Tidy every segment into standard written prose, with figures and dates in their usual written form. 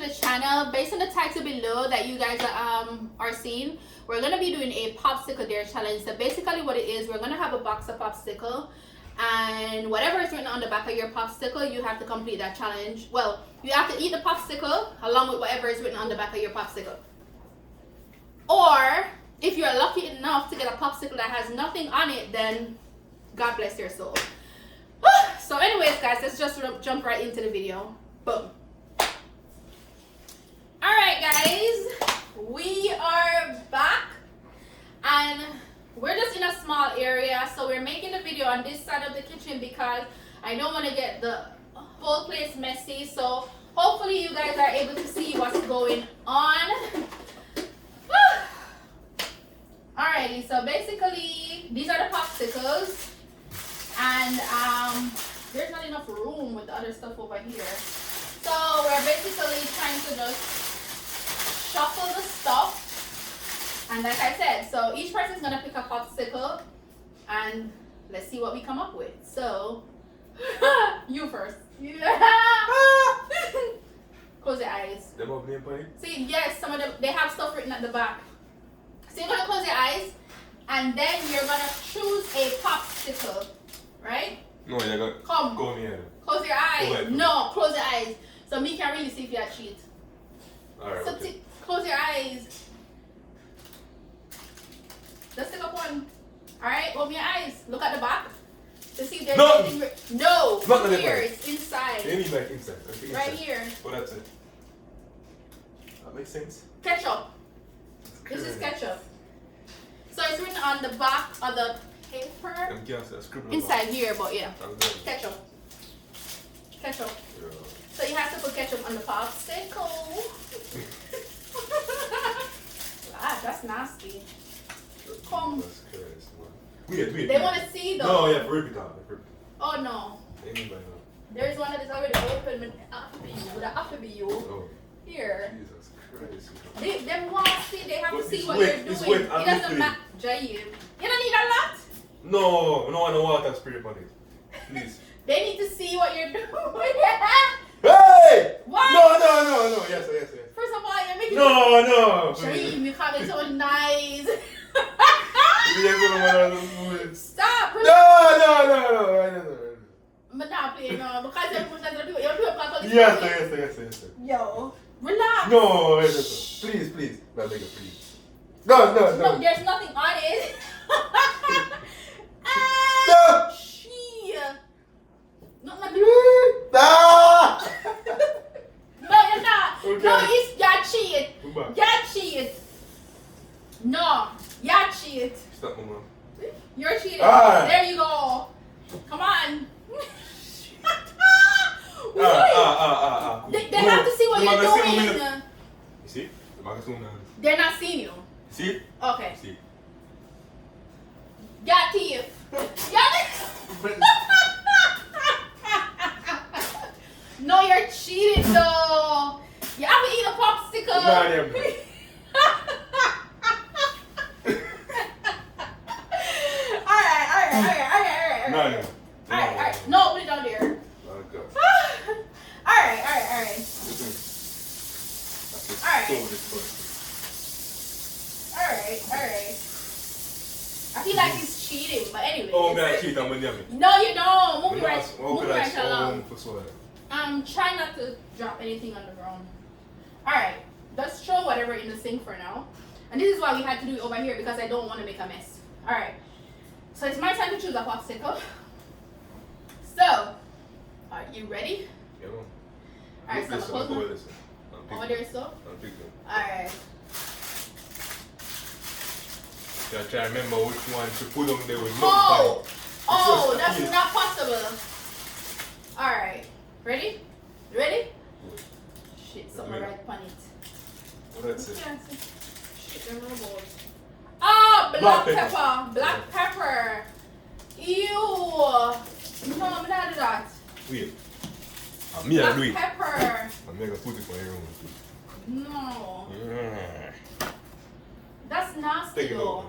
the channel. Based on the title below that you guys are seeing, we're gonna be doing a popsicle dare challenge. So basically what it is, we're gonna have a box of popsicle, and whatever is written on the back of your popsicle, you have to complete that challenge. Well, you have to eat the popsicle along with whatever is written on the back of your popsicle. Or if you're lucky enough to get a popsicle that has nothing on it, then God bless your soul. So anyways, guys, let's just jump right into the video. Boom. Alright guys, we are back, and we're just in a small area, so we're making the video on this side of the kitchen because I don't want to get the whole place messy. So hopefully you guys are able to see what's going on. Alrighty, so basically these are the popsicles, and there's not enough room with the other stuff over here, so we're basically trying to just shuffle the stuff. And like I said, so each person's gonna pick a popsicle and let's see what we come up with. So you first. Close your eyes. See, yes, some of them, they have stuff written at the back. So you're gonna close your eyes, and then you're gonna choose a popsicle, right? No, you're gonna come. Go here. Close your eyes. Go ahead. No, close your eyes. So me can really see if you're cheat. Alright. So Okay. close your eyes. Just take up one. Alright, open your eyes. Look at the back. To see if there's anything. No, not here. the It's inside. You need like inside. Okay, inside. Right here. Oh, that's it. That makes sense. Ketchup. This is ketchup. So it's written on the back of the paper. Inside here, but yeah. Ketchup. Ketchup. Yeah. So you have to put ketchup on the popsicle. Ah, that's nasty. Come. Wait. They want to see though. No, yeah, rip it out. Oh no. There's one that is already open with the after you. Oh. Here. Jesus Christ. They want to see, they have to see what wet, you're doing. it's wet, It doesn't matter. Jaib. You don't need a lot? No, no water spray on it. Please. They need to see what you're doing. Hey! What? No. Yes. First of all, you're making No. Jaib, you have it so nice. Stop. No. But not playing, no. Because you're Yes. Yo, relax. No, please. No, please. No. No, there's nothing on it. No. Shit. No, Ah! no, you're not. Okay. No, you're cheating. You're cheating. No, you're cheating. Stop, mama. You're cheating. Ah. There you go. Come on. They have to see what you're doing. You see? The magazine. They're not seeing you. See? Okay. See? Got teeth. No, you're cheating though. You have to eat a popsicle. Alright. No. Alright. No, put it down there. Alright. I feel like he's cheating, but anyway. Oh, man, cheat on me. No, you don't. Move right along. Oh, Try not to drop anything on the ground. Alright, let's throw whatever in the sink for now. And this is why we had to do it over here, because I don't want to make a mess. Alright, so it's my time to choose a popsicle. So, are you ready? Yeah. Alright, so I'm close over there, so? Alright. Yeah, try to remember which one to put on there with Oh, that's not possible. Alright, ready? You ready? Shit, something right upon it. That's it. Shit, them robots. Oh, black pepper. Black pepper. Ew. No, I'm not do that. Wait. Black pepper. I'm going to put it for everyone. No. Yeah. That's nasty Take it though. over.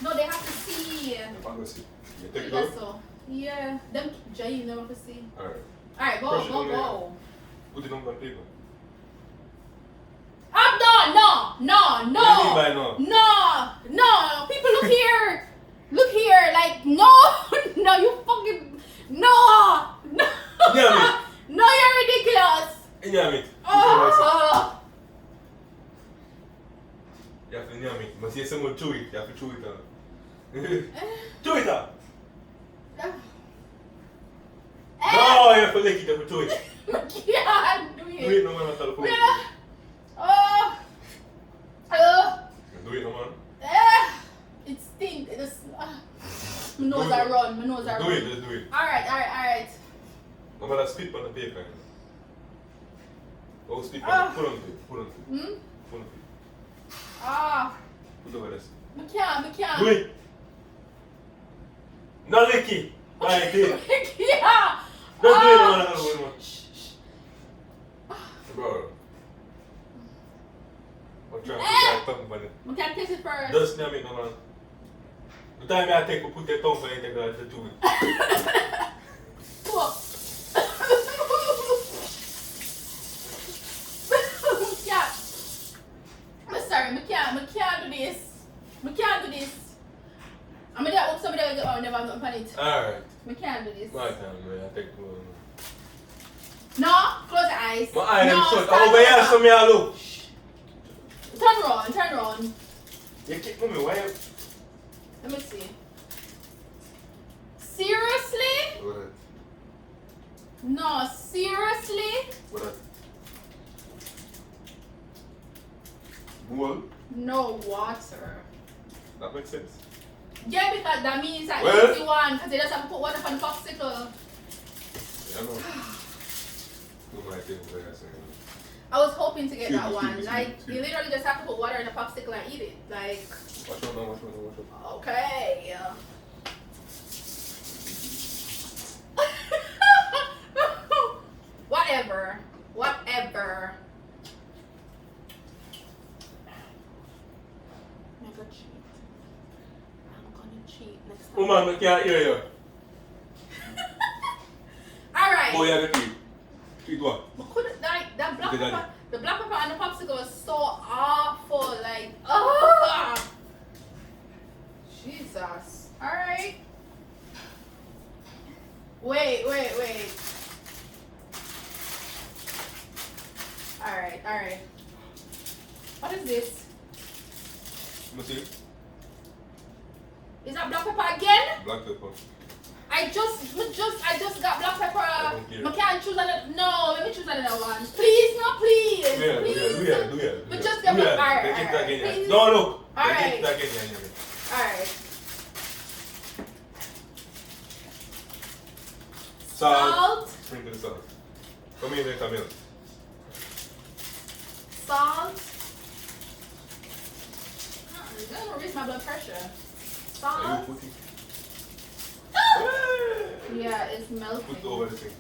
No, they have to see. I'm going to see. You take it That's out? so. Yeah. Them Jay, you never to see. Alright. Alright, go. Put it on the paper. no, What do you mean by no, no? no. People, look here. Look here. Like, no, no, you fucking, no, no. Yeah, No, you're ridiculous. Yeah, mate. Oh. You have to name it. You must say someone chew it. You have to chew it out. Chew it out. No, you have to lick it. You have to chew it. I can't do Do it. it no man at all. Do Yeah. Oh. Oh. it no man. It stinks. It just, my nose are run. My nose are Do run. it, just do it. Alright. No matter spit on the paper. Oh, spit on it. Put on it. Put on it. Hmm? Put on it. Ah. Put over this. I can't. Do it. No lick it. Like it. Yeah. Don't do it no man at all. Bro. I'm trying to put that tongue on it. I can't taste it first. Just name it no man. The time I take to put your tongue on it, I take to chew it. Cool. I'm sorry, I can't do this. I'm gonna hope somebody will get one whenever I'm not on it. Alright. I can't do this. My time, man. I take one. No, close your eyes. My eye them No, shut. stand Over here, up. so me I look. Turn round. You keep moving. Why you? Let me see. Seriously? What? No, seriously? What? Bowl? No water. That makes sense. Yeah, because that means that Well- easy one, because they just have to put water on the popsicle. Yeah, I know. Do my thing. What I say. I was hoping to get that Excuse me, one. excuse me, Like, excuse you me. literally just have to put water in a popsicle and eat it. Like, Watch out now. Watch out now. Watch out. okay. Whatever. I'm gonna cheat next time. Woman, I can't hear you. Alright. Oh, yeah, the cheat. Cheat what? But couldn't like that black Look at pepper, the black pepper and the popsicle was so awful. Like, oh, Jesus. All right. Wait. All right. What is this? Let me see. Is that black pepper again? Black pepper. I just got black pepper. I don't care. I can't choose another. No, let me choose another one. Please, no, please. Do ya, Please. do ya. But just get black. Alright, They get that again. please. No, look. They Alright. get that again. Alright. Salt. Sprinkle the salt. Come here, make a milk. Salt. It's gonna raise my blood pressure. Are Salt. you putting? Yeah, it's melting. Put over the thing.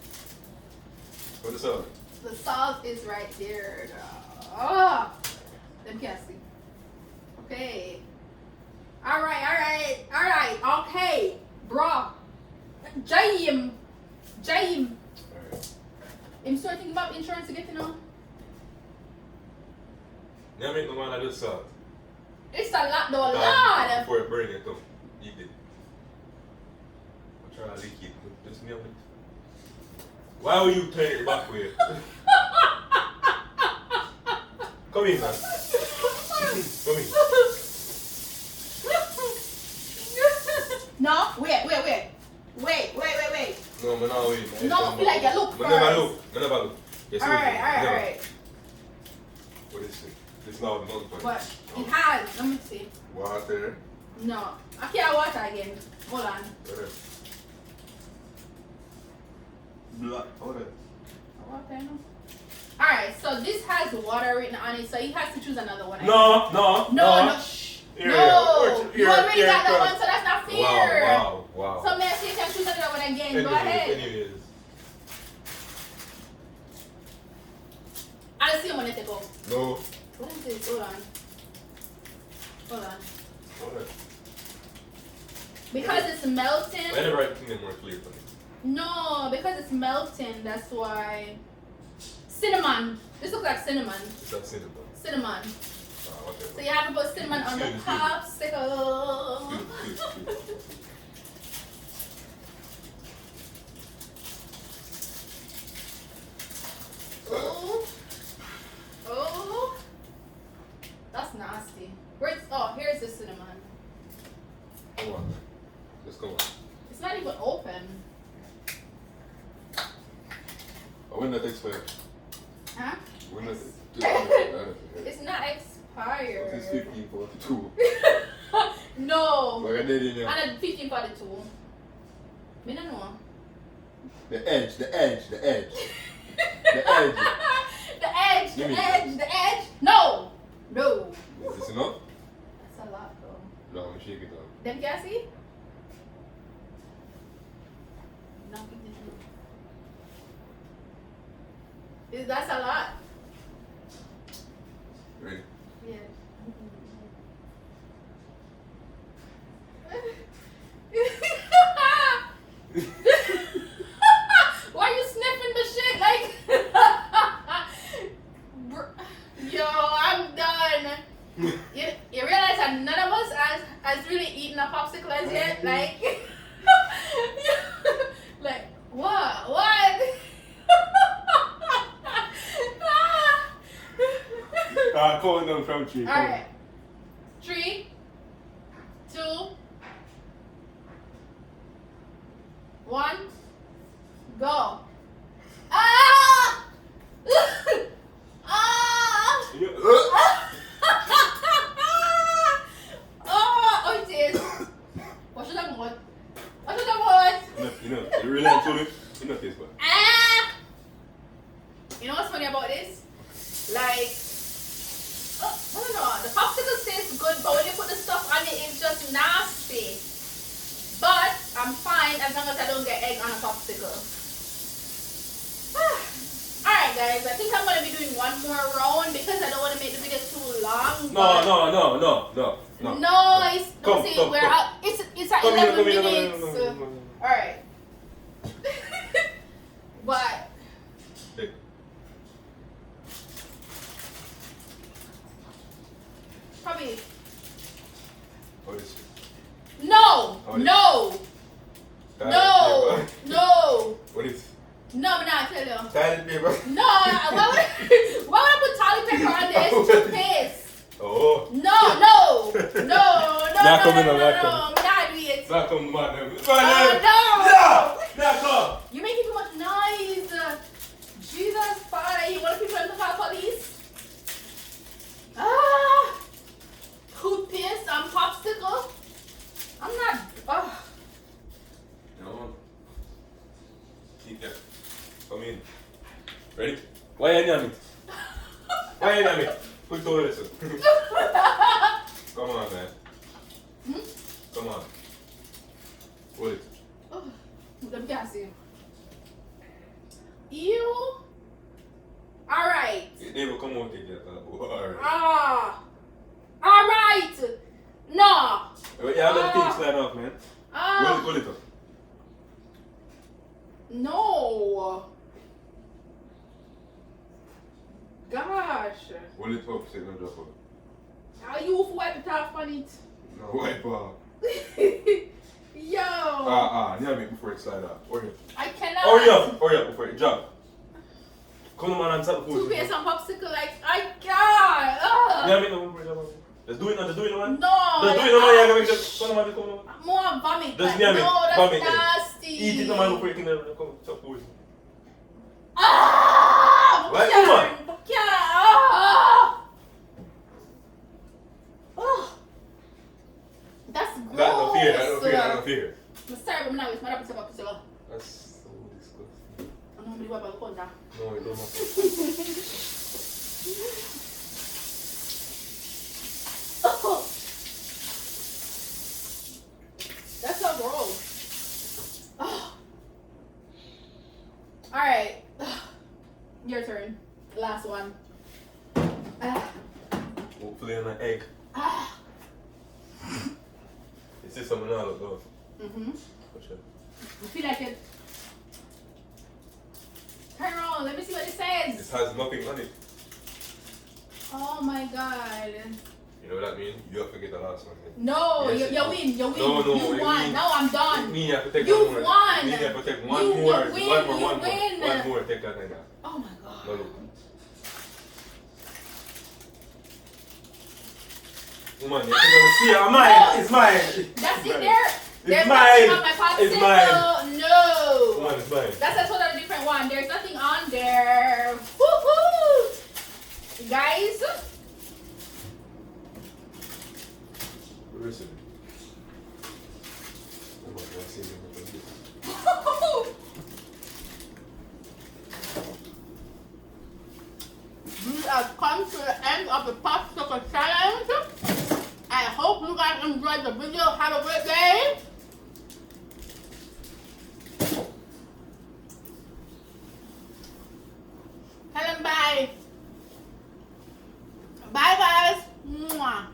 What the salt? The salt is right there. Oh, let me see. Okay. All right. Okay, bro. Jaim. Alright. I'm still thinking about insurance to get to know. Now make no man of just salt. It's a lot though, a lot. Before it burn your tongue. Eat it. I'm trying to lick it. Just name it. Why would you turn it back way? Come in, man. Come in. No, wait. No, man, no, wait, man. No, I feel like you look Man, never first. look. Man, never look. Yes, Alright. What is it? This loud mouth punch. But it has. Let me see. Water. No, I can't water again. Hold on. Alright. Black. Water. Water, no. Alright, so this has water written on it, so he has to choose another one. No. Shh. Here, No, here, you already here, got that here. one, so that's not fair. Wow. So Messi, you can choose another one again. Go ahead. Anyways. I'll see you when I take off. No. What is this? Hold on. Alright. Because it's melting. Why never write thing more clear for me? No, because it's melting, that's why. Cinnamon. This looks like cinnamon. It's that cinnamon. Cinnamon. whatever. So you have to put cinnamon on the Excuse me. popsicle. Excuse. Oh, oh, that's nasty. Where's here's the cinnamon. Come on. Let's go on. It's not even open. When that expire? Huh? When that It's not expired. It's 1542. No. Like I did in there. And at 1542. Me no know. The edge. The edge. The edge. No. No. Is this enough? That's a lot though. No, I'm gonna shake it up. Them can see? That's a lot. Ready? Yeah. Why are you sniffing the shit like? Yo, I'm done. You realize that none of us has really eaten a popsicle as yet? Like, like what? What? Calling down from 3. All right. 3, 2, 1, go. Ah! Ah! Oh, it is. What should I want? What should I want? You really have to you know this one. Ah! You know what's funny about this? Like, I don't know. The popsicle tastes good, but when you put the stuff on it, it's just nasty. But I'm fine as long as I don't get egg on a popsicle. Alright guys, I think I'm going to be doing one more round because I don't want to make the video too long. No. No, it's, Come, see, come, we're come. out. It's at Come 11 here, minutes. no. Alright. But, Hey. probably, What is it? no, What is no, Toilet no, paper. no. What is No, I'm not tell you. toilet paper? No, why would I put toilet paper on there? It's toothpaste. Oh. No. Not coming on, I'm not not doing it. Not come man. No. Not come. You're making too much noise. Jesus, Father, you want people to call police? Toothpaste and popsicle. I'm not. No. Keep that. Come in. Ready? Why are you it? Why are you it? Put the listen. Come on, man. Come on. Hold it. Let me guess you. Ew. Alright. They will come out again. Alright. Alright. No. Yeah, let the thing slide off, man. Hold it up. No. Gosh. Hold it up so it don't drop out. Are you wipe it off on it? No, wipe off. Yo. Near me before it slide off. Hurry up. I cannot. Hurry up before it drop. Come on, man, and stop the food. Toothpaste and popsicle, like, I can't. Near me, no, let's do it now, let's do it now, man. No. Let's do it now, man. Yeah, come on, man, come on. More vomit. Just Like, near me. no, that's Vomit. nasty. Eat it now, man, before you can come stop food. Right, come on. That's gross. That's no fear. I'm sorry, but I'm not with my popsicle. That's so disgusting. I'm going to do what I'm going to No, it don't matter. That's so gross. Alright. Your turn. Last one. Hopefully on an egg. It's just something out of those. For sure. I feel like it. Turn around. Let me see what it says. This has nothing on it. Oh my god. You know what that means? You have to get the last one. No, Yes, you win. You win. No, You it won. means- No, I'm done. Me, you have to take You one more. won. Me, you have to take one You more. win, One more, you one win. more. One more, take that thing out. Oh my god. No, look. Woman, you can see it. Mine. It's mine. That's It's it mine. there? It's There's mine. nothing on my popsicle. It's mine. No. Come on, it's mine. That's a totally different one. There's nothing on there. Woohoo! Guys. Where is it? Oh my God, I see it. We have come to the end of the popsicle challenge. I hope you guys enjoyed the video. Have a great day. Tell them bye. Bye guys. Mwah.